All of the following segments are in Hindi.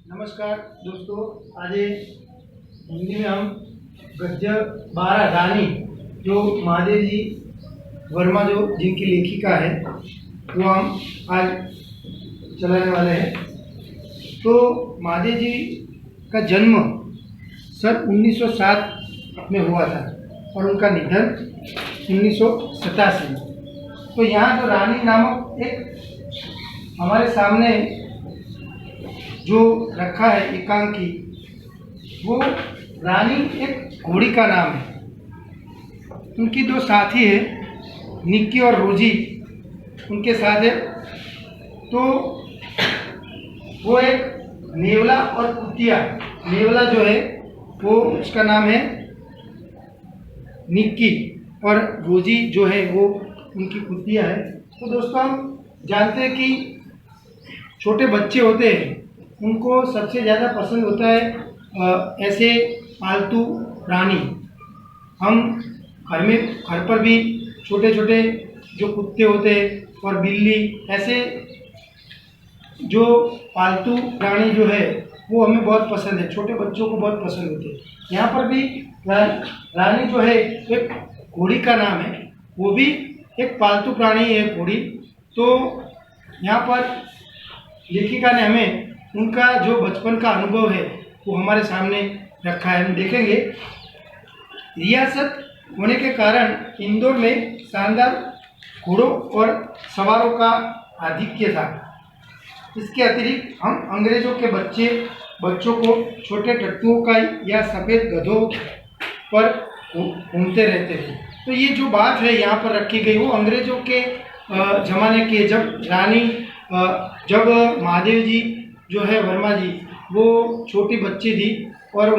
नमस्कार दोस्तों, आज हिंदी में हम गद्य 12 रानी जो महादेव जी वर्मा जो जिनकी लेखिका है वो हम आज चलाने वाले हैं। तो महादेव जी का जन्म सन 1907 में हुआ था और उनका निधन 1987 में। तो यहाँ जो रानी नामक एक हमारे सामने जो रखा है एकांकी, वो रानी एक घोड़ी का नाम है। उनकी दो साथी है, निक्की और रोजी, उनके साथ है। तो वो एक नेवला और कुतिया, नेवला जो है वो उसका नाम है निक्की और रोजी जो है वो उनकी कुतिया है। तो दोस्तों, हम जानते हैं कि छोटे बच्चे होते हैं उनको सबसे ज़्यादा पसंद होता है ऐसे पालतू प्राणी। हम घर पर भी छोटे छोटे जो कुत्ते होते हैं और बिल्ली, ऐसे जो पालतू प्राणी जो है वो हमें बहुत पसंद है, छोटे बच्चों को बहुत पसंद होते हैं। यहाँ पर भी रानी जो है एक घोड़ी का नाम है, वो भी एक पालतू प्राणी है घोड़ी। तो यहाँ पर लेखिका ने हमें उनका जो बचपन का अनुभव है वो हमारे सामने रखा है। हम देखेंगे, रियासत होने के कारण इंदौर में शानदार घोड़ों और सवारों का आधिक्य था। इसके अतिरिक्त हम अंग्रेजों के बच्चों को छोटे टट्टुओं का या सफ़ेद गधों पर घूमते रहते थे। तो ये जो बात है यहाँ पर रखी गई वो अंग्रेजों के ज़माने के, जब महादेव जी जो है वर्मा जी वो छोटी बच्ची थी और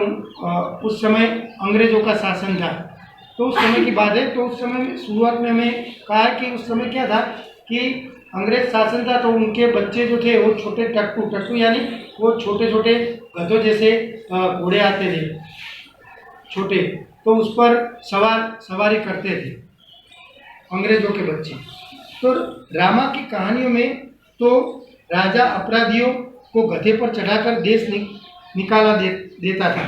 उस समय अंग्रेजों का शासन था। तो उस समय की बात है। तो उस समय में शुरुआत में हमें कहा कि उस समय क्या था कि अंग्रेज शासन था, तो उनके बच्चे जो थे वो छोटे टट्टू यानी वो छोटे छोटे गधों जैसे घोड़े आते थे छोटे, तो उस पर सवारी करते थे अंग्रेजों के बच्चे। तो रामा की कहानियों में तो राजा अपराधियों को गधे पर चढ़ाकर देश निकाला देता था।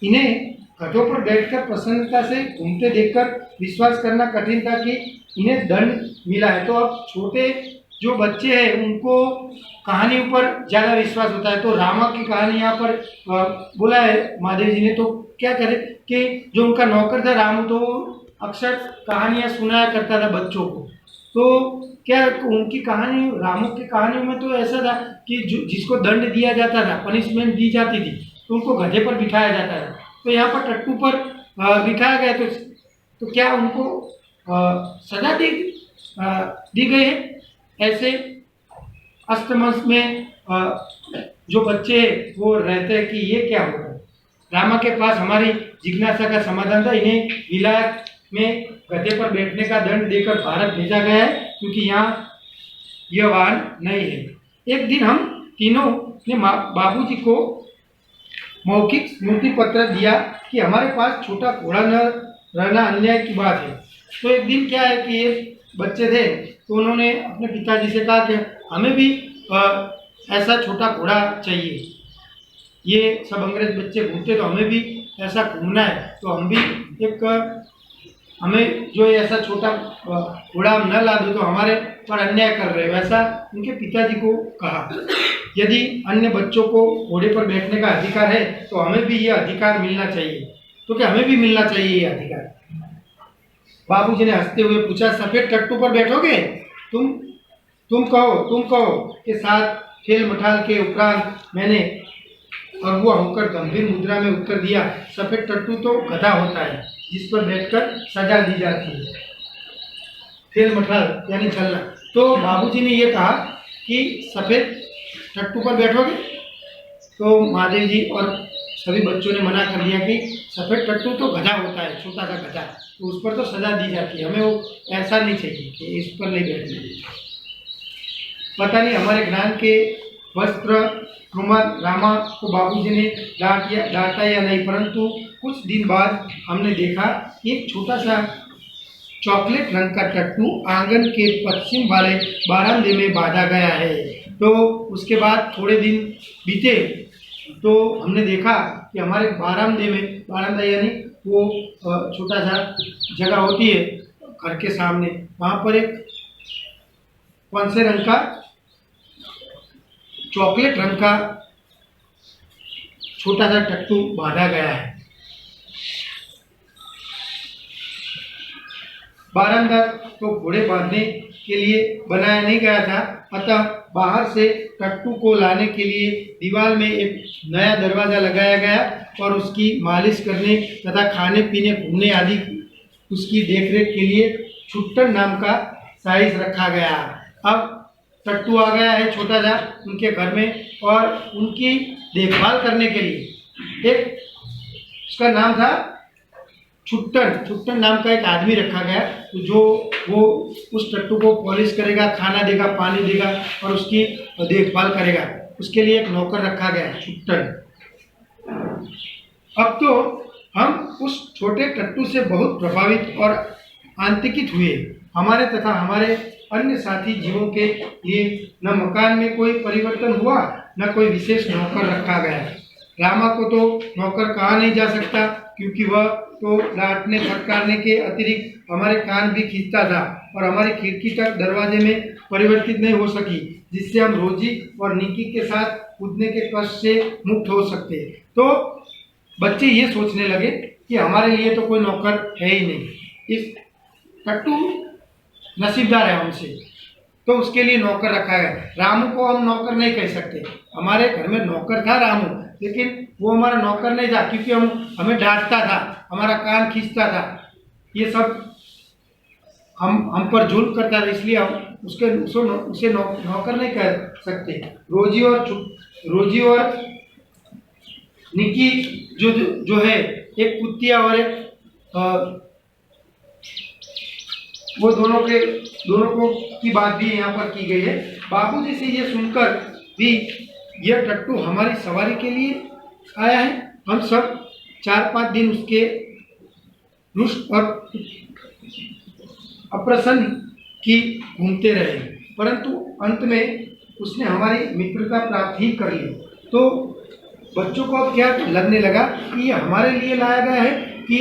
इन्हें गधों पर बैठकर प्रसन्नता से घूमते देखकर विश्वास करना कठिन था कि इन्हें दंड मिला है। तो अब छोटे जो बच्चे हैं उनको कहानियों पर ज़्यादा विश्वास होता है। तो रामा की कहानी यहाँ पर बोला है महादेव जी ने। तो क्या करे कि जो उनका नौकर था रामू, तो अक्सर कहानियाँ सुनाया करता था बच्चों को। तो क्या उनकी कहानी, रामू की कहानियों में तो ऐसा था कि जिसको दंड दिया जाता था, पनिशमेंट दी जाती थी, तो उनको गधे पर बिठाया जाता था। तो यहाँ पर टट्टू पर बिठाया गया। तो क्या उनको सजा दी गई है? ऐसे अस्तमस्त में जो बच्चे वो रहते हैं कि ये क्या होगा। रामा के पास हमारी जिज्ञासा का समाधान था। इन्हें विलायत में गधे पर बैठने का दंड देकर भारत भेजा गया है, क्योंकि यहाँ यह वाहन नहीं है। एक दिन हम तीनों ने बाबूजी को मौखिक स्मृति पत्र दिया कि हमारे पास छोटा घोड़ा न रहना अन्याय की बात है। तो एक दिन क्या है कि ये बच्चे थे, तो उन्होंने अपने पिताजी से कहा कि हमें भी ऐसा छोटा घोड़ा चाहिए। ये सब अंग्रेज बच्चे घूमते, तो हमें भी ऐसा घूमना है। तो हम भी हमें जो ऐसा छोटा घोड़ा हम न ला दो तो हमारे पर अन्याय कर रहे हो, ऐसा उनके पिताजी को कहा। यदि अन्य बच्चों को घोड़े पर बैठने का अधिकार है तो हमें भी ये अधिकार मिलना चाहिए। तो क्या हमें भी मिलना चाहिए ये अधिकार? बाबूजी ने हंसते हुए पूछा, सफ़ेद टट्टू पर बैठोगे? तुम कहो के साथ खेल मठाल के उपरांत मैंने अगुआ होकर गंभीर मुद्रा में उत्तर दिया, सफ़ेद टट्टू तो गधा होता है जिस पर बैठकर सजा दी जाती है। खेल मठाल यानी चलना। तो बाबूजी ने ये कहा कि सफ़ेद टट्टू पर बैठोगे? तो महादेव जी और सभी बच्चों ने मना कर दिया कि सफ़ेद टट्टू तो गधा होता है, छोटा सा गधा, तो उस पर तो सजा दी जाती है, हमें वो ऐसा नहीं चाहिए कि इस पर नहीं बैठना। पता नहीं हमारे ज्ञान के वस्त्र रामा को बाबूजी ने डांटा या नहीं, परंतु कुछ दिन बाद हमने देखा एक छोटा सा चॉकलेट रंग का टट्टू आंगन के पश्चिम वाले बारामदे में बांधा गया है। तो उसके बाद थोड़े दिन बीते तो हमने देखा कि हमारे बारामदा यानी वो छोटा सा जगह होती है घर के सामने, वहाँ पर एक कौन से रंग का, चॉकलेट रंग का छोटा सा टट्टू बांधा गया है। बारामदा तो घोड़े बांधने के लिए बनाया नहीं गया था, अतः बाहर से टट्टू को लाने के लिए दीवार में एक नया दरवाज़ा लगाया गया और उसकी मालिश करने तथा खाने पीने घूमने आदि उसकी देखरेख के लिए छुट्टन नाम का साइज रखा गया। अब टट्टू आ गया है छोटा सा उनके घर में, और उनकी देखभाल करने के लिए एक उसका नाम था छुट्टन नाम का एक आदमी रखा गया, जो वो उस टट्टू को पॉलिश करेगा, खाना देगा, पानी देगा और उसकी देखभाल करेगा। उसके लिए एक नौकर रखा गया छुट्टन। अब तो हम उस छोटे टट्टू से बहुत प्रभावित और आतंकित हुए। हमारे तथा हमारे अन्य साथी जीवों के लिए न मकान में कोई परिवर्तन हुआ, न कोई विशेष नौकर रखा गया। रामा को तो नौकर कहा नहीं जा सकता, क्योंकि वह तो डांटने फटकारने के अतिरिक्त हमारे कान भी खींचता था और हमारी खिड़की तक दरवाजे में परिवर्तित नहीं हो सकी, जिससे हम रोजी और निकी के साथ कूदने के कष्ट से मुक्त हो सकते। तो बच्चे ये सोचने लगे कि हमारे लिए तो कोई नौकर है ही नहीं, इस टट्टू नसीबदार है हमसे, तो उसके लिए नौकर रखा गया। रामू को हम नौकर नहीं कह सकते, हमारे घर में नौकर था रामू, लेकिन वो हमारा नौकर नहीं था, क्योंकि हमें डांटता था, हमारा कान खींचता था, ये सब हम पर जुल्म करता था, इसलिए हम उसे नौकर नहीं कह सकते। रोजी और निकी जो है, एक कुत्तिया और एक वो दोनों को की बात भी यहाँ पर की गई है। बाबूजी से ये सुनकर भी यह टट्टू हमारी सवारी के लिए आया है। हम सब 4-5 दिन उसके रुष्ट और अप्रसन्न की घूमते रहे, परंतु अंत में उसने हमारी मित्रता प्राप्त ही कर ली। तो बच्चों को अब क्या लगने लगा कि ये हमारे लिए लाया गया है कि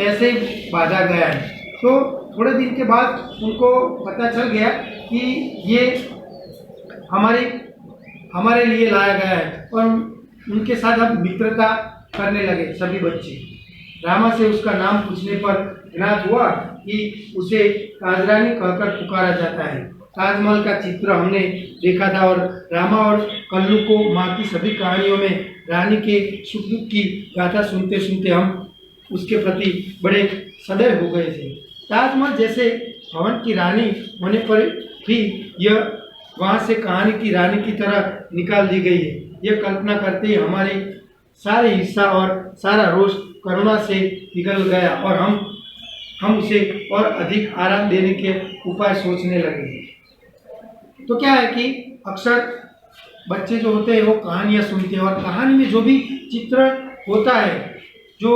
ऐसे बांधा गया है। तो थोड़े दिन के बाद उनको पता चल गया कि ये हमारे लिए लाया गया है, और उनके साथ अब मित्रता करने लगे सभी बच्चे। रामा से उसका नाम पूछने पर ज्ञात हुआ कि उसे काजरानी कहकर पुकारा जाता है। ताजमहल का चित्र हमने देखा था, और रामा और कल्लू को माँ की सभी कहानियों में रानी के सुख दुख की गाथा सुनते सुनते हम उसके प्रति बड़े सदैव हो गए थे। ताजमहल जैसे भवन की रानी होने पर भी यह वहाँ से कहानी की रानी की तरह निकाल दी गई है। यह कल्पना करते ही हमारे सारे हिस्सा और सारा रोष करुणा से पिघल गया, और हम उसे और अधिक आराम देने के उपाय सोचने लगे। तो क्या है कि अक्सर बच्चे जो होते हैं वो कहानियाँ सुनते हैं, और कहानी में जो भी चित्र होता है, जो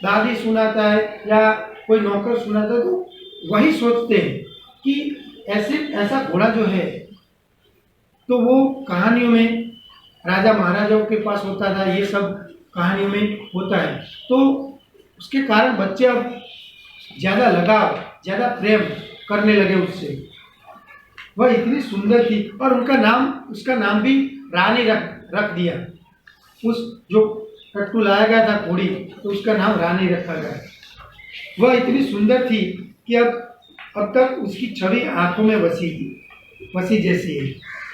दादी सुनाता है या कोई नौकर सुनाता है, तो वही सोचते हैं कि ऐसा घोड़ा जो है, तो वो कहानियों में राजा महाराजाओं के पास होता था, ये सब कहानियों में होता है। तो उसके कारण बच्चे अब ज़्यादा लगाव, ज़्यादा प्रेम करने लगे उससे। वह इतनी सुंदर थी, और उसका नाम भी रानी रख दिया। उस जो टट्टू लाया गया था घोड़ी, तो उसका नाम रानी रखा गया। वह इतनी सुंदर थी कि अब तक उसकी छवि आंखों में वसी जैसी है।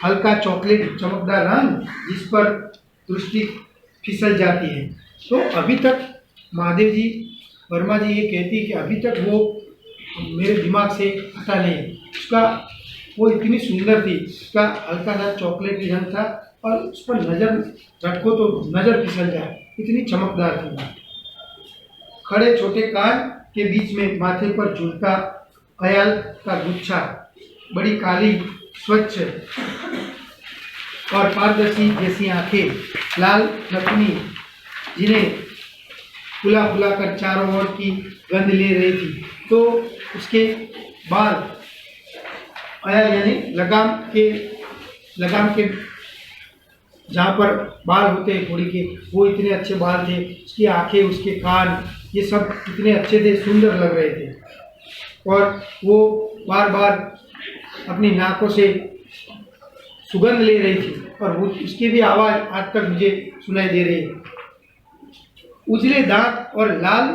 हल्का चॉकलेट चमकदार रंग, जिस पर दृष्टि फिसल जाती है। तो अभी तक महादेव जी, वर्मा जी ये कहती है कि अभी तक वो मेरे दिमाग से हटा नहीं। वो इतनी सुंदर थी, उसका हल्का सा चॉकलेटी रंग था, और उस पर नज़र रखो तो नज़र फिसल जाए, इतनी चमकदार थी। खड़े छोटे कान के बीच में माथे पर झुलता कयाल का गुच्छा, बड़ी काली स्वच्छ और पारदर्शी जैसी आंखें, लाल नथनी जिन्हें फुला कर चारों ओर की गंध ले रही थी। तो उसके बाल अयाल यानी लगाम के लगाम के जहाँ पर बाल होते हैं घोड़ी के, वो इतने अच्छे बाल थे, उसकी आंखें, उसके कान, ये सब इतने अच्छे थे, सुंदर लग रहे थे। और वो बार बार अपनी नाकों से सुगंध ले रही थी और वो उसकी भी आवाज़ आज तक मुझे सुनाई दे रही है। उजले दांत और लाल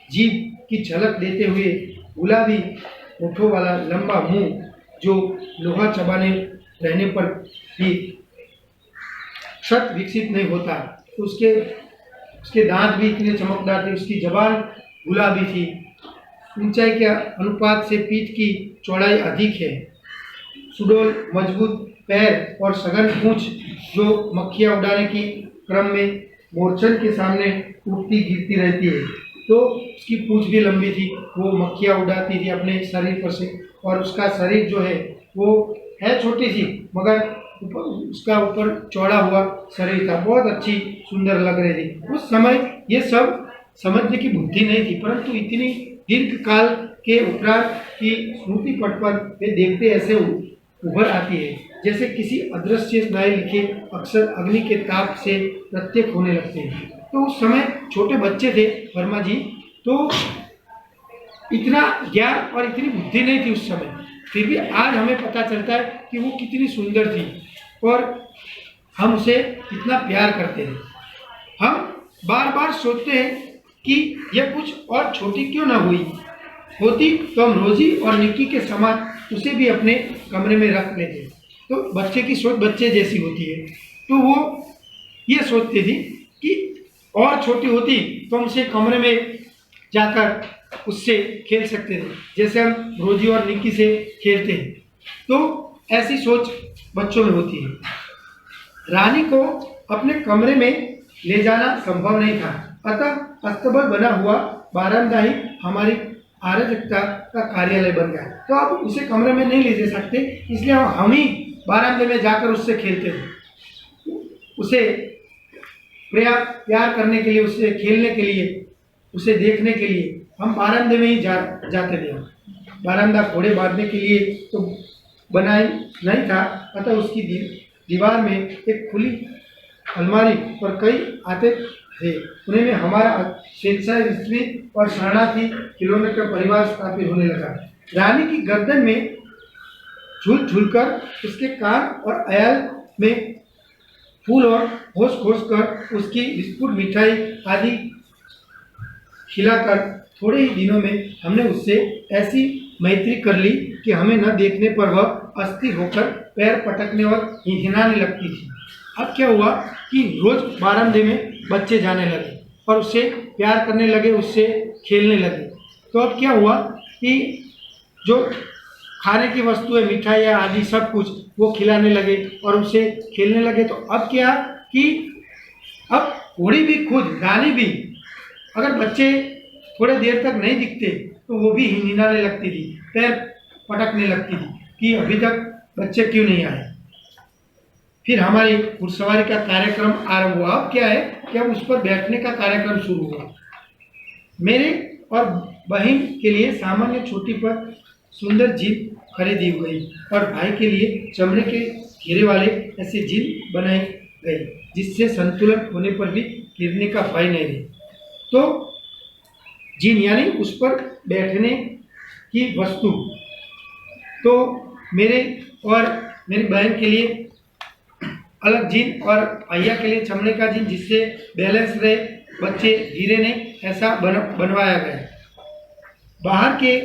जीभ की झलक देते हुए गुलाबी होठों वाला लंबा मुंह, जो लोहा चबाने रहने पर भी शत विकसित नहीं होता, तो उसके दांत भी इतने चमकदार थे, उसकी जबान गुलाबी थी। ऊंचाई के अनुपात से पीठ की चौड़ाई अधिक है। सुडौल मजबूत पैर और सघन पूंछ, जो मक्खियाँ उड़ाने की क्रम में मोरचल के सामने उठती गिरती रहती है, तो उसकी पूंछ भी लंबी थी, वो मक्खियाँ उड़ाती थी अपने शरीर पर से। और उसका शरीर जो है वो है छोटी सी, मगर उसका ऊपर चौड़ा हुआ शरीर था, बहुत अच्छी सुंदर लग रही थी। उस समय ये सब समझने की बुद्धि नहीं थी, परंतु इतनी दीर्घ काल के उपरांत की स्मृति पट पर वे देखते ऐसे उभर आती है जैसे किसी अदृश्य नए लिखे अक्षर अग्नि के ताप से प्रत्यक्ष होने लगते हैं। तो उस समय छोटे बच्चे थे वर्मा जी, तो इतना ज्ञान और इतनी बुद्धि नहीं थी उस समय, फिर भी आज हमें पता चलता है कि वो कितनी सुंदर थी और हम उसे कितना प्यार करते हैं। हम बार बार सोचते हैं कि यह कुछ और छोटी क्यों ना होती तो हम रोजी और निक्की के समान उसे भी अपने कमरे में रख लेते। तो बच्चे की सोच बच्चे जैसी होती है, तो वो ये सोचती थी कि और छोटी होती तो हम उसे कमरे में जाकर उससे खेल सकते थे, जैसे हम रोजी और निक्की से खेलते हैं। तो ऐसी सोच बच्चों में होती है। रानी को अपने कमरे में ले जाना संभव नहीं था, अतः अस्तबल बना हुआ बारामदा ही हमारी अराजकता का कार्यालय बन गया। तो आप उसे कमरे में नहीं ले जा सकते, इसलिए हम ही बारामदे में जाकर उससे खेलते थे। उसे प्यार करने के लिए, उससे खेलने के लिए, उसे देखने के लिए हम बारामदे में ही जाते थे। बारामदा घोड़े बांधने के लिए तो बनाई नहीं था, अतः उसकी दीवार में एक खुली अलमारी और कई आते थे। उन्हें हमारा स्वेच्छा स्त्री और शरणार्थी खिलौने का परिवार स्थापित होने लगा। रानी की गर्दन में झूल झूल कर, उसके कान और अयाल में फूल और घोष घोष कर, उसकी बिस्कुट मिठाई आदि खिलाकर थोड़े ही दिनों में हमने उससे ऐसी मैत्री कर ली कि हमें न देखने पर वह अस्थिर होकर पैर पटकने और हिनाने लगती थी। अब क्या हुआ कि रोज बारामदे में बच्चे जाने लगे और उससे प्यार करने लगे, उससे खेलने लगे। तो अब क्या हुआ कि जो खाने की वस्तुएं, मिठाइयाँ आदि सब कुछ वो खिलाने लगे और उससे खेलने लगे। तो अब क्या कि अब घोड़ी भी खुद, रानी भी, अगर बच्चे थोड़े देर तक नहीं दिखते तो वो भी हिनाने लगती थी, पैर पटकने लगती थी कि अभी तक बच्चे क्यों नहीं आए। फिर हमारी घुड़सवारी का कार्यक्रम आरंभ हुआ। अब क्या है कि अब उस पर बैठने का कार्यक्रम शुरू हुआ। मेरे और बहन के लिए सामान्य छोटी पर सुंदर जीप खरीदी गई और भाई के लिए चमड़े के घेरे वाले ऐसे जीप बनाई गई जिससे संतुलन होने पर भी गिरने का भय नहीं रहे। तो जीन यानी उस पर बैठने की वस्तु। तो मेरे और मेरी बहन के लिए अलग जीन और भैया के लिए चमड़े का जीन, जिससे बैलेंस रहे, बच्चे गिरे नहीं, ऐसा बनवाया गया। बाहर के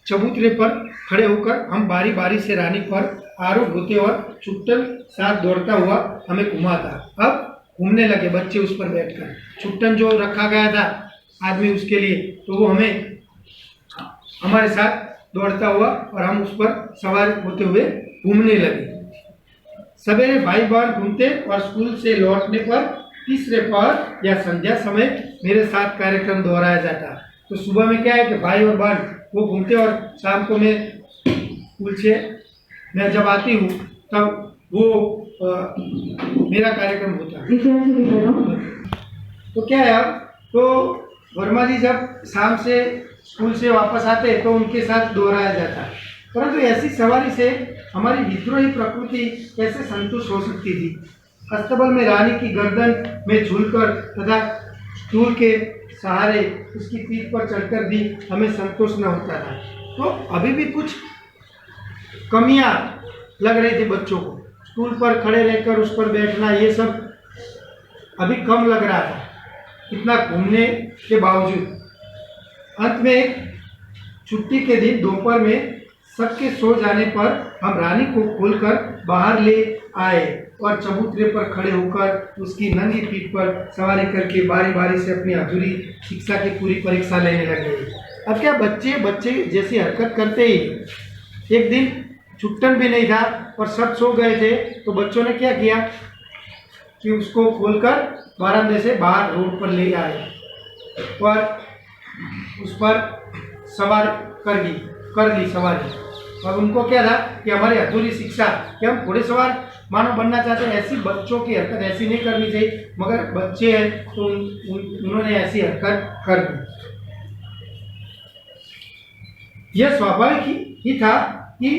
चबूतरे पर खड़े होकर हम बारी बारी से रानी पर आरूढ़ होते और छुट्टन साथ दौड़ता हुआ हमें घुमाता। अब घूमने लगे बच्चे उस पर बैठकर। छुट्टन जो रखा गया था आदमी उसके लिए, तो वो हमें हमारे साथ दौड़ता हुआ और हम उस पर सवार होते हुए घूमने लगे। सवेरे भाई बहन घूमते और स्कूल से लौटने पर तीसरे पहर या संध्या समय मेरे साथ कार्यक्रम दोहराया जाता। तो सुबह में क्या है कि भाई और बहन वो घूमते और शाम को मैं स्कूल से मैं जब आती हूँ तब वो मेरा कार्यक्रम होता है। तो क्या है, अब तो वर्मा जी जब शाम से स्कूल से वापस आते तो उनके साथ दोहराया जाता। परंतु ऐसी सवारी से हमारी विद्रोही प्रकृति कैसे संतुष्ट हो सकती थी। अस्तबल में रानी की गर्दन में झूलकर तथा स्टूल के सहारे उसकी पीठ पर चढ़कर भी हमें संतोष न होता था। तो अभी भी कुछ कमियां लग रही थी बच्चों को। स्टूल पर खड़े रहकर उस पर बैठना, ये सब अभी कम लग रहा था इतना घूमने के बावजूद। अंत में एक छुट्टी के दिन दोपहर में सबके सो जाने पर हम रानी को खोलकर बाहर ले आए और चबूतरे पर खड़े होकर उसकी नंगी पीठ पर सवारी करके बारी बारी से अपनी अधूरी शिक्षा की पूरी परीक्षा लेने लगे। अब क्या बच्चे जैसी हरकत करते ही, एक दिन छुट्टन भी नहीं था और सब सो गए थे, तो बच्चों ने क्या किया कि उसको खोलकर बरामदे से बाहर रोड पर ले आए और उस पर सवार कर ली सवारी। और उनको क्या था कि हमारी अधूरी शिक्षा कि हम घोड़ेसवार मानव बनना चाहते हैं, ऐसी बच्चों की हरकत ऐसी नहीं करनी चाहिए, मगर बच्चे हैं तो उन्होंने ऐसी हरकत कर दी। यह स्वाभाविक ही था कि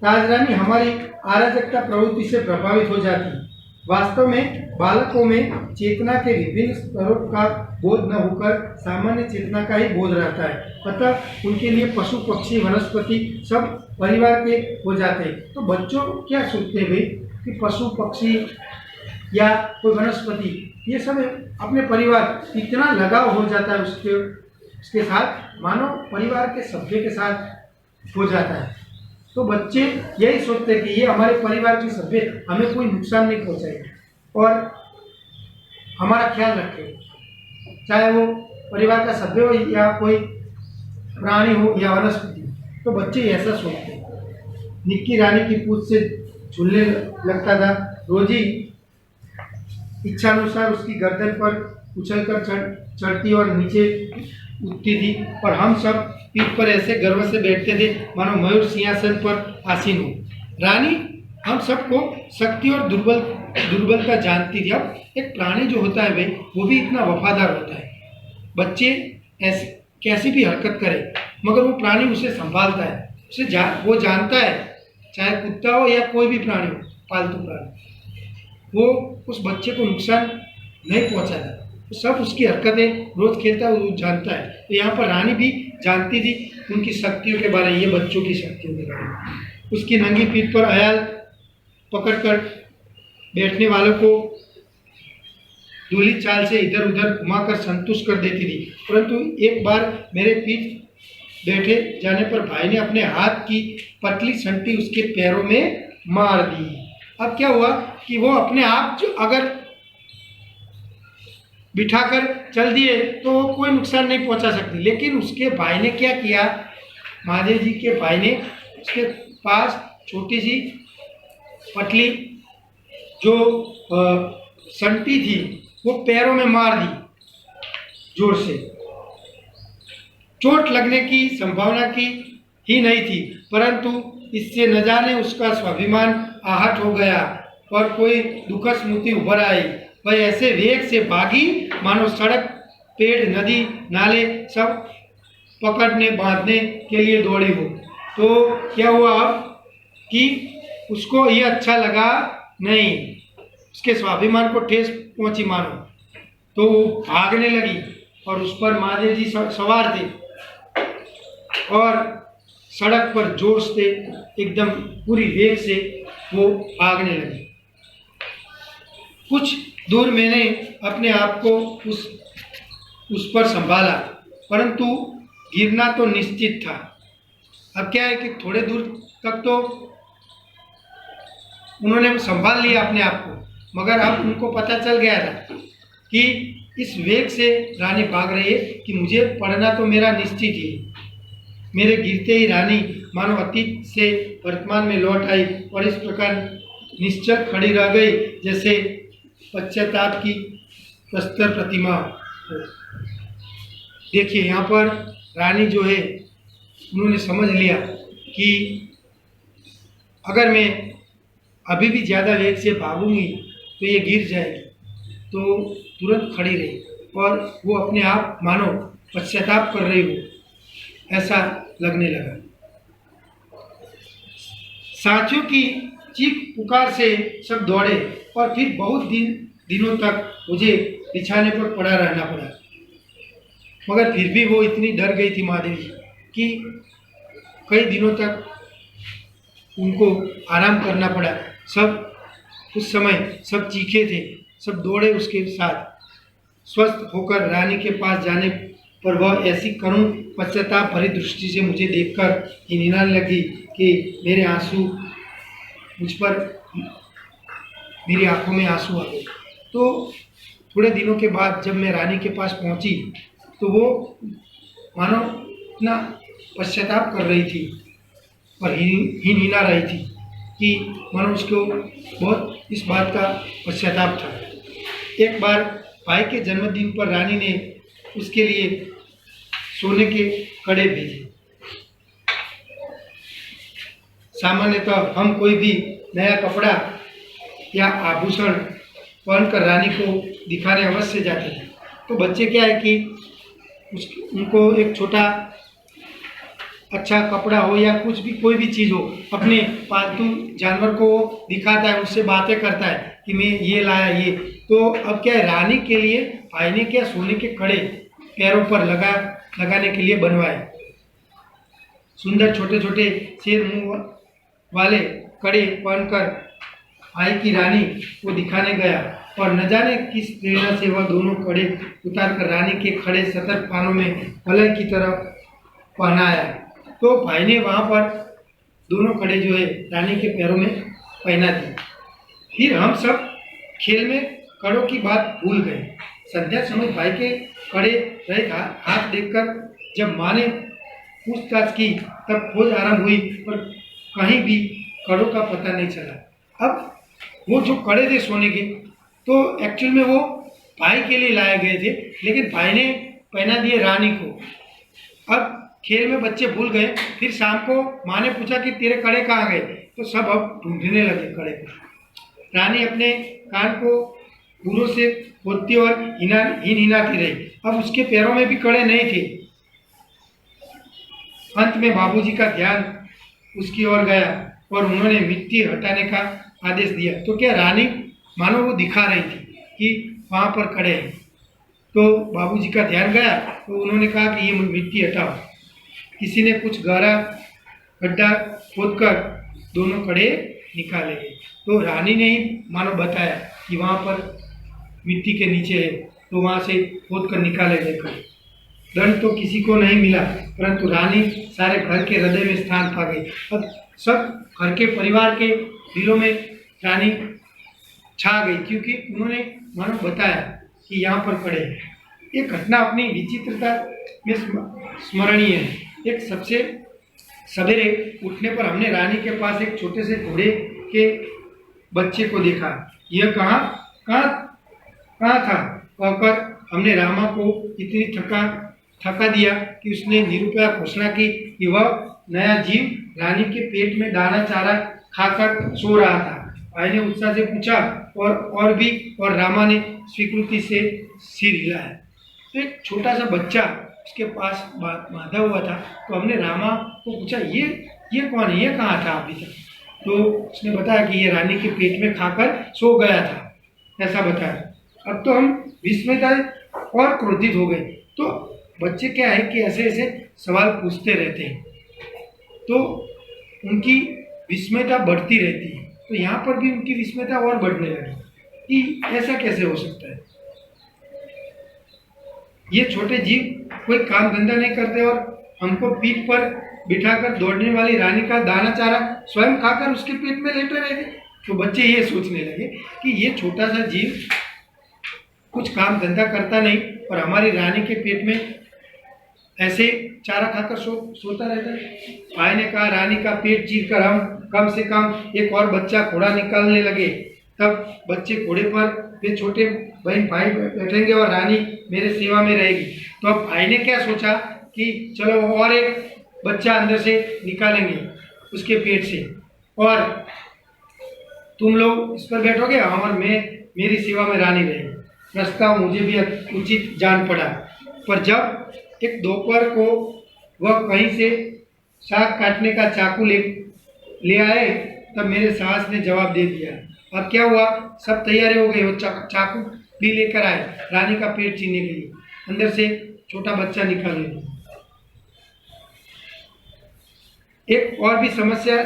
राजरानी हमारी अराजकता प्रवृत्ति से प्रभावित हो जाती। वास्तव में बालकों में चेतना के विभिन्न स्तरों का बोध न होकर सामान्य चेतना का ही बोध रहता है। अतः उनके लिए पशु पक्षी वनस्पति सब परिवार के हो जाते हैं। तो बच्चों क्या सोचते हैं भाई कि पशु पक्षी या कोई वनस्पति, ये सब अपने परिवार, इतना लगाव हो जाता है उसके साथ, मानो परिवार के सभ्य के साथ हो जाता है। तो बच्चे यही सोचते हैं कि ये हमारे परिवार की सभ्य, हमें कोई नुकसान नहीं पहुंचाएगा और हमारा ख्याल रखें, चाहे वो परिवार का सभ्य हो या कोई प्राणी हो या वनस्पति। तो बच्चे ऐसा सोचते हैं। निक्की रानी की पूंछ से झूलने लगता था। रोज ही इच्छानुसार उसकी गर्दन पर उछलकर चढ़ती और नीचे उठती थी और हम सब पीठ पर ऐसे गर्व से बैठते थे मानो मयूर सिंहासन पर आसीन हो। रानी हम सबको शक्ति और दुर्बलता जानती थी। अब एक प्राणी जो होता है भाई, वो भी इतना वफादार होता है। बच्चे ऐसे कैसी भी हरकत करे, मगर वो प्राणी उसे संभालता है, वो जानता है, चाहे कुत्ता हो या कोई भी प्राणी हो, पालतू प्राणी, वो उस बच्चे को नुकसान नहीं पहुंचाता। तो सब उसकी हरकतें रोज खेलता है, वो जानता है। तो यहाँ पर रानी भी जानती थी उनकी शक्तियों के बारे में, ये बच्चों की शक्तियों के बारे में। उसकी नंगी पीठ पर अयाल पकड़कर बैठने वालों को दूली चाल से इधर उधर घुमाकर संतुष्ट कर देती थी। परंतु एक बार मेरे पीठ बैठे जाने पर भाई ने अपने हाथ की पतली संटी उसके पैरों में मार दी। अब क्या हुआ कि वो अपने आप जो अगर बिठाकर चल दिए तो कोई नुकसान नहीं पहुंचा सकती, लेकिन उसके भाई ने क्या किया, महादेव जी के भाई ने उसके पास छोटी सी पतली जो संटी थी वो पैरों में मार दी जोर से। चोट लगने की संभावना की ही नहीं थी, परंतु इससे न जाने उसका स्वाभिमान आहत हो गया और कोई दुखद स्मृति उभर आई। वह ऐसे वेग से भागी मानो सड़क, पेड़, नदी, नाले सब पकड़ने बांधने के लिए दौड़ी हो। तो क्या हुआ अब कि उसको ये अच्छा लगा नहीं, उसके स्वाभिमान को ठेस पहुंची मानो, तो वो भागने लगी और उस पर महादेव जी सवार थे और सड़क पर जोर से एकदम पूरी वेग से वो भागने लगी। कुछ दूर मैंने अपने आप को उस पर संभाला, परंतु गिरना तो निश्चित था। अब क्या है कि थोड़े दूर तक तो उन्होंने संभाल लिया अपने आप को, मगर अब उनको पता चल गया था कि इस वेग से रानी भाग रही है कि मुझे पढ़ना तो मेरा निश्चित ही। मेरे गिरते ही रानी मानो अतीत से वर्तमान में लौट आई और इस प्रकार निश्चल खड़ी रह गई जैसे पश्चाताप की प्रस्तर प्रतिमा। देखिए यहाँ पर रानी जो है उन्होंने समझ लिया कि अगर मैं अभी भी ज़्यादा वेग से भागूंगी तो ये गिर जाएगी, तो तुरंत खड़ी रही और वो अपने आप मानो पश्चाताप कर रही हो ऐसा लगने लगा। साथियों की चीख पुकार से सब दौड़े और फिर बहुत दिनों तक मुझे बिछाने पर पड़ा रहना पड़ा। मगर फिर भी वो इतनी डर गई थी महादेवी कि कई दिनों तक उनको आराम करना पड़ा। सब उस समय सब चीखे थे, सब दौड़े उसके साथ। स्वस्थ होकर रानी के पास जाने पर वह ऐसी करुण पश्चाताप भरी दृष्टि से मुझे देखकर हिनहिनाने लगी कि मेरे आंसू मुझ पर, मेरी आंखों में आंसू आ गए। तो थोड़े दिनों के बाद जब मैं रानी के पास पहुंची तो वो मानो इतना पश्चाताप कर रही थी और हिनहिना रही थी कि मानो उसको बहुत इस बात का पश्चाताप था। एक बार भाई के जन्मदिन पर रानी ने उसके लिए सोने के कड़े भेजे। सामान्यतः हम कोई भी नया कपड़ा या आभूषण पहनकर रानी को दिखाने अवश्य जाते हैं। तो बच्चे क्या है कि उनको एक छोटा अच्छा कपड़ा हो या कुछ भी कोई भी चीज़ हो, अपने पालतू जानवर को दिखाता है, उससे बातें करता है कि मैं ये लाया ये। तो अब क्या है, रानी के लिए भाई ने क्या सोने के कड़े पैरों पर लगाने के लिए बनवाए। सुंदर छोटे छोटे शेर मुंह वाले कड़े पहनकर भाई की रानी को दिखाने गया और न जाने किस प्रेरणा से वह दोनों कड़े उतारकर रानी के खड़े सतर्क पानों में पलय की तरह पहनाया। तो भाई ने वहां पर दोनों कड़े जो है रानी के पैरों में पहना दिए। फिर हम सब खेल में कड़ों की बात भूल गए। संध्या समय भाई के कड़े रहे हाथ देखकर जब माँ ने पूछताछ की तब खोज आरंभ हुई, पर कहीं भी कड़ों का पता नहीं चला। अब वो जो कड़े थे सोने के, तो एक्चुअल में वो भाई के लिए लाए गए थे, लेकिन भाई ने पहना दिए रानी को। अब खेल में बच्चे भूल गए। फिर शाम को माँ ने पूछा कि तेरे कड़े कहाँ गए, तो सब अब ढूंढने लगे कड़े को। रानी अपने कान को फूलों से खोदती और हिनहिनाती रही। अब उसके पैरों में भी कड़े नहीं थे। अंत में बाबूजी का ध्यान उसकी ओर गया और उन्होंने मिट्टी हटाने का आदेश दिया। तो क्या रानी मानो वो दिखा रही थी कि वहाँ पर कड़े हैं। तो बाबूजी का ध्यान गया तो उन्होंने कहा कि ये मिट्टी हटाओ। किसी ने कुछ गहरा गड्ढा खोदकर दोनों कड़े निकाले गए। तो रानी ने ही मानो बताया कि वहाँ पर मिट्टी के नीचे है, तो वहाँ से खोद कर निकाले गए कड़े। दंड तो किसी को नहीं मिला, परंतु रानी सारे घर के हृदय में स्थान पा गई। अब सब घर के परिवार के दिलों में रानी छा गई, क्योंकि उन्होंने मानो बताया कि यहाँ पर कड़े हैं। ये घटना अपनी विचित्रता में स्मरणीय है। एक सबसे सवेरे उठने पर हमने रानी के पास एक छोटे से घोड़े के बच्चे को देखा। यह कहाँ था कहकर हमने रामा को इतनी थका दिया कि उसने निरुपया घोषणा की कि वह नया जीव रानी के पेट में दाना चारा खाकर सो रहा था। भाई ने उत्साह से पूछा और रामा ने स्वीकृति से सिर हिलाया। तो एक छोटा सा बच्चा उसके पास बांधा हुआ था। तो हमने रामा को पूछा ये कौन है, ये कहाँ था अभी तक? तो उसने बताया कि ये रानी के पेट में खाकर सो गया था, ऐसा बताया। अब तो हम विस्मित और क्रोधित हो गए। तो बच्चे क्या है कि ऐसे ऐसे सवाल पूछते रहते हैं, तो उनकी विस्मयता बढ़ती रहती है। तो यहाँ पर भी उनकी विस्मयता और बढ़ने लगी कि ऐसा कैसे हो सकता है। ये छोटे जीव कोई काम धंधा नहीं करते और हमको पीठ पर बिठाकर दौड़ने वाली रानी का दाना चारा स्वयं खाकर उसके पेट में लेटे रह गए। तो बच्चे ये सोचने लगे कि ये छोटा सा जीव कुछ काम धंधा करता नहीं और हमारी रानी के पेट में ऐसे चारा खाकर सोता रहता है। भाई ने कहा रानी का पेट चीर कर हम कम से कम एक और बच्चा घोड़ा निकालने लगे। तब बच्चे घोड़े पर वे छोटे बहन भाई बैठेंगे और रानी मेरे सेवा में रहेगी। तो अब भाई ने क्या सोचा कि चलो और एक बच्चा अंदर से निकालेंगे उसके पेट से, और तुम लोग इस पर बैठोगे और मेरी सेवा में रानी रहेगी। प्रस्ताव मुझे भी उचित जान पड़ा। पर जब एक दोपहर को वह कहीं से साग काटने का चाकू ले आए तब मेरे सास ने जवाब दे दिया। अब क्या हुआ, सब तैयारी हो गई, वो चाकू भी लेकर आए रानी का पेट चीरने के लिए। अंदर से छोटा बच्चा निकाल लिया। एक और भी समस्या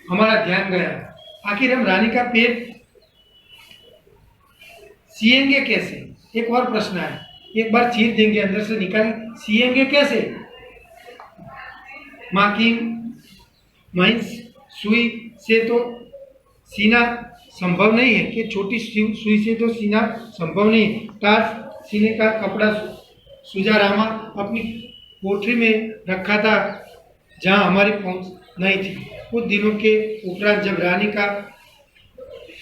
हमारा ध्यान गया, आखिर हम रानी का पेट सिएंगे कैसे? एक और प्रश्न है, एक बार चीर देंगे, अंदर से निकाल, सिएंगे कैसे? माँ की महिंस सुई से तो सीना संभव नहीं है, कि छोटी सुई से तो सीना संभव नहीं है। टाट सीने का कपड़ा सुजारामा अपनी कोठरी में रखा था, जहाँ हमारी पहुंच नहीं थी। कुछ दिनों के उपरांत जब रानी का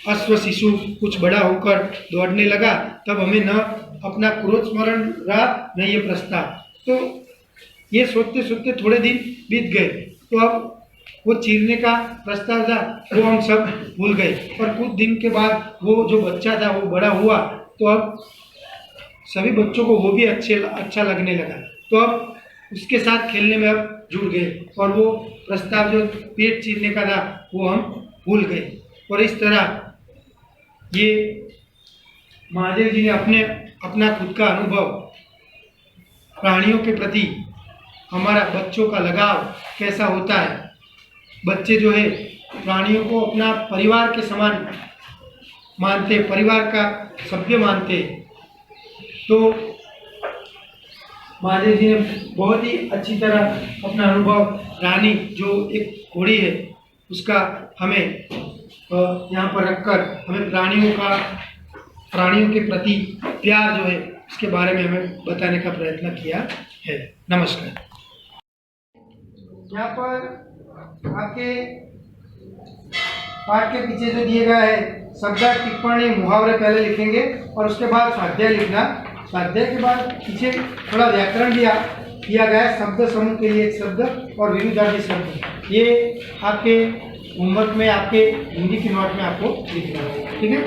अश्व शिशु कुछ बड़ा होकर दौड़ने लगा, तब हमें न अपना क्रोध स्मरण रहा, न ये प्रस्ताव। तो ये सोचते सोचते थोड़े दिन बीत गए, तो अब वो चीरने का प्रस्ताव था वो हम सब भूल गए। और कुछ दिन के बाद वो जो बच्चा था वो बड़ा हुआ, तो अब सभी बच्चों को वो भी अच्छा लगने लगा, तो अब उसके साथ खेलने में अब जुड़ गए, और वो प्रस्ताव जो पेट चीरने का था वो हम भूल गए। और इस तरह ये महादेव जी ने अपना खुद का अनुभव, प्राणियों के प्रति हमारा बच्चों का लगाव कैसा होता है। बच्चे जो है प्राणियों को अपना परिवार के समान मानते, परिवार का सभ्य मानते। तो महादेव जी ने बहुत ही अच्छी तरह अपना अनुभव, रानी जो एक घोड़ी है उसका हमें यहाँ पर रखकर हमें प्राणियों के प्रति प्यार जो है उसके बारे में हमें बताने का प्रयत्न किया है। नमस्कार। यहाँ पर आपके पाठ के पीछे जो दिए गया है शब्द टिप्पणी मुहावरे पहले लिखेंगे और उसके बाद स्वाध्याय लिखना। स्वाध्याय के बाद पीछे थोड़ा व्याकरण भी किया गया है, शब्द समूह के लिए एक शब्द और विरुद्धार्थी शब्द। ये आपके होमवर्क में, आपके हिंदी की नोट में आपको लिखना है, ठीक है।